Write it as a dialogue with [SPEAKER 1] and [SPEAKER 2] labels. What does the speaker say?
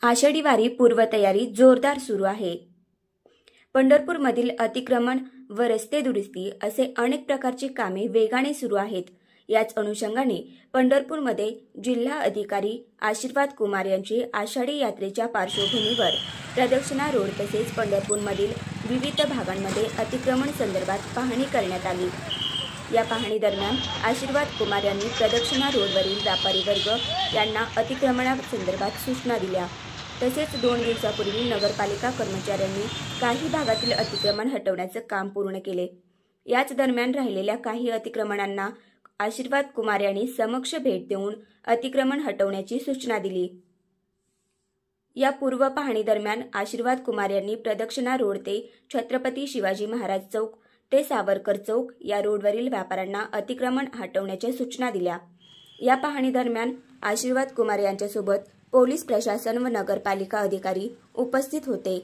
[SPEAKER 1] आषाढी वारी पूर्वतयारी जोरदार सुरू आहे। पंढरपूरमधील अतिक्रमण व रस्ते दुरुस्ती असे अनेक प्रकारची कामे वेगाने सुरू आहेत। याच अनुषंगाने पंढरपूरमध्ये जिल्हा अधिकारी आशीर्वाद कुमार यांची आषाढी यात्रेच्या पार्श्वभूमीवर प्रदक्षिणा रोड तसेच पंढरपूरमधील विविध भागांमध्ये अतिक्रमण संदर्भात पाहणी करण्यात आली। या पाहणी दरम्यान आशीर्वाद कुमार यांनी प्रदक्षिणा रोडवरील व्यापारी वर्ग यांना अतिक्रमणासंदर्भात सूचना दिल्या। तसेच 2 दिवसापूर्वी नगरपालिका कर्मचाऱ्यांनी काही भागातील अतिक्रमण हटवण्याचे काम पूर्ण केले। याच दरम्यान राहिलेल्या काही अतिक्रमणांना आशीर्वाद कुमार यांनी समक्ष भेट देऊन अतिक्रमण हटवण्याची सूचना दिली। या पूर्व पाहणी दरम्यान आशीर्वाद कुमार यांनी प्रदक्षिणा रोड ते छत्रपती शिवाजी महाराज चौक ते सावरकर चौक या रोडवरील व्यापाऱ्यांना अतिक्रमण हटवण्याच्या सूचना दिल्या। या पाहणी दरम्यान आशीर्वाद कुमार यांच्यासोबत पोलीस प्रशासन व नगरपालिका अधिकारी उपस्थित होते।